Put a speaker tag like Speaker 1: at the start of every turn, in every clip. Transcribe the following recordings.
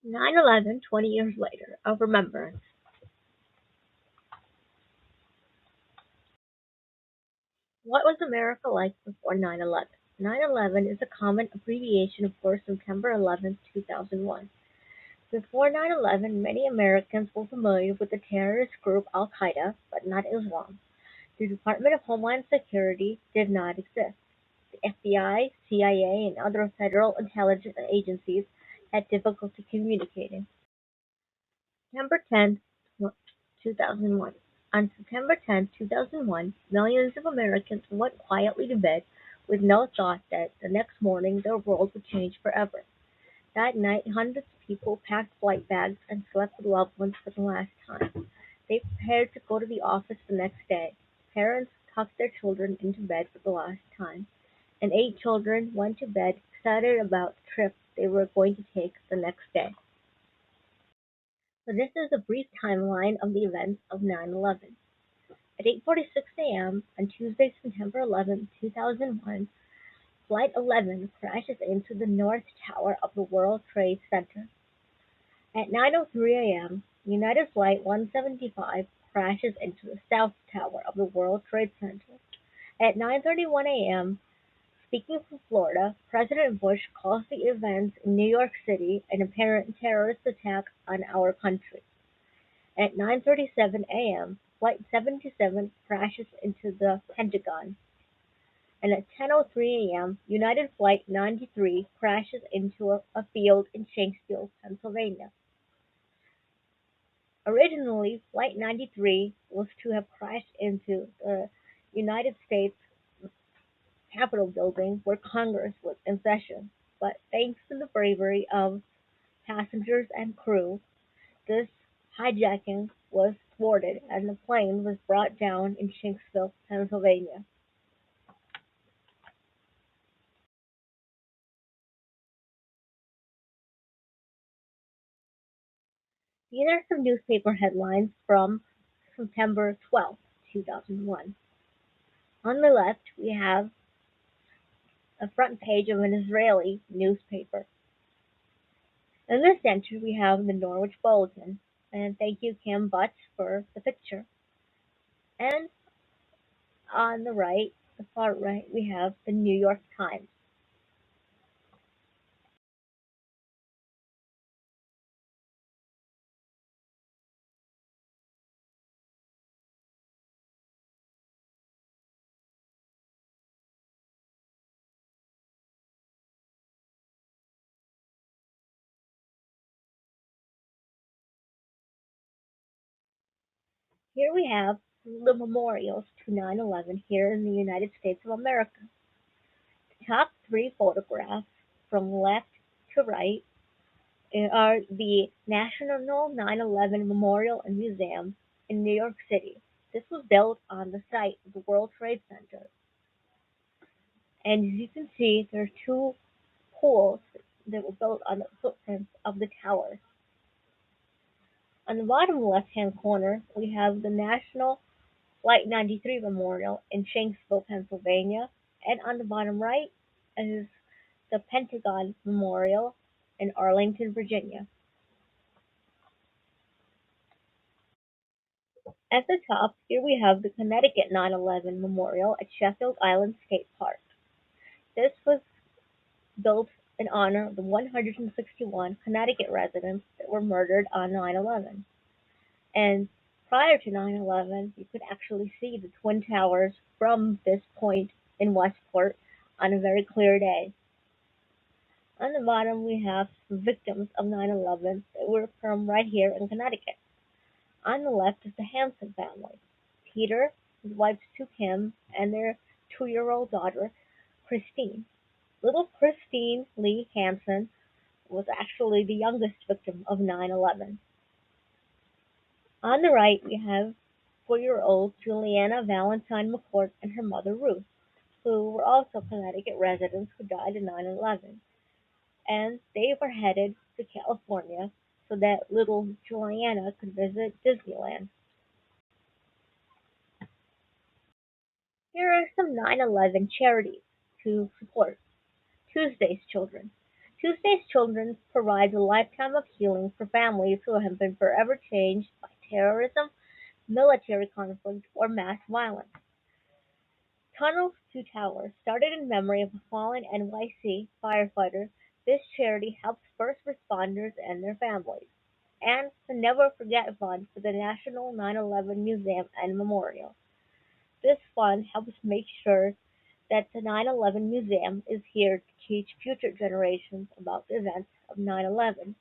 Speaker 1: 9/11, 20 years later, of remembrance. What was America like before 9/11? 9/11 is a common abbreviation for September 11, 2001. Before 9/11, many Americans were familiar with the terrorist group Al-Qaeda, but not Islam. The Department of Homeland Security did not exist. The FBI, CIA, and other federal intelligence agencies had difficulty communicating. September 10, 2001. On September 10, 2001, millions of Americans went quietly to bed with no thought that the next morning their world would change forever. That night, hundreds of people packed flight bags and slept with loved ones for the last time. They prepared to go to the office the next day. Parents tucked their children into bed for the last time, and 8 children went to bed excited about the trip they were going to take the next day. So this is a brief timeline of the events of 9/11. At 8:46 a.m. on Tuesday, September 11, 2001, Flight 11 crashes into the North Tower of the World Trade Center. At 9:03 a.m., United Flight 175 crashes into the South Tower of the World Trade Center. At 9:31 a.m., speaking from Florida, President Bush calls the events in New York City an apparent terrorist attack on our country. At 9:37 a.m., Flight 77 crashes into the Pentagon, and at 10:03 a.m., United Flight 93 crashes into a field in Shanksville, Pennsylvania. Originally, Flight 93 was to have crashed into the United States Capitol building where Congress was in session, but thanks to the bravery of passengers and crew, this hijacking was thwarted and the plane was brought down in Shanksville, Pennsylvania. These are some newspaper headlines from September 12, 2001. On the left, we have a front page of an Israeli newspaper. In the center, we have the Norwich Bulletin, and thank you, Cam Butts, for the picture. And on the right, the far right, we have the New York Times. Here we have the memorials to 9/11 here in the United States of America. The top three photographs from left to right are the National 9/11 Memorial and Museum in New York City. This was built on the site of the World Trade Center. And as you can see, there are two pools that were built on the footprints of the towers. On the bottom left-hand corner, we have the National Flight 93 Memorial in Shanksville, Pennsylvania, and on the bottom right is the Pentagon Memorial in Arlington, Virginia. At the top, here we have the Connecticut 9/11 Memorial at Sheffield Island State Park. This was built in honor of the 161 Connecticut residents that were murdered on 9/11. And prior to 9/11, you could actually see the Twin Towers from this point in Westport on a very clear day. On the bottom, we have some victims of 9/11 that were from right here in Connecticut. On the left is the Hanson family: Peter, his wife Sue Kim, and their 2-year-old daughter, Christine. Little Christine Lee Hanson was actually the youngest victim of 9/11. On the right, we have 4-year-old Juliana Valentine McCourt and her mother Ruth, who were also Connecticut residents who died in 9/11. And they were headed to California so that little Juliana could visit Disneyland. Here are some 9/11 charities to support. Tuesday's Children. Tuesday's Children provides a lifetime of healing for families who have been forever changed by terrorism, military conflict, or mass violence. Tunnels to Towers, started in memory of a fallen NYC firefighter, this charity helps first responders and their families. And the Never Forget Fund for the National 9/11 Museum and Memorial. This fund helps make sure that the 9/11 Museum is here to teach future generations about the events of 9/11.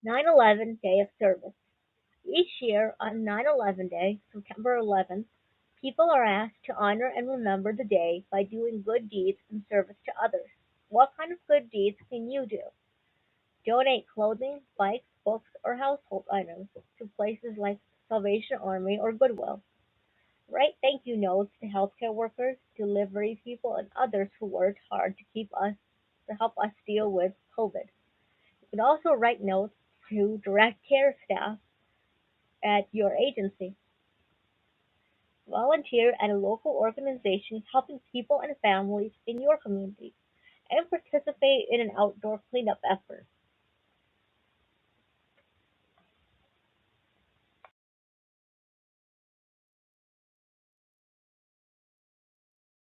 Speaker 1: 9/11 Day of Service. Each year on 9/11 Day, September 11th, people are asked to honor and remember the day by doing good deeds in service to others. What kind of good deeds can you do? Donate clothing, bikes, books, or household items to places like Salvation Army or Goodwill. Write thank you notes to healthcare workers, delivery people, and others who worked hard to help us deal with COVID. You can also write notes to direct care staff at your agency. Volunteer at a local organization helping people and families in your community, and participate in an outdoor cleanup effort.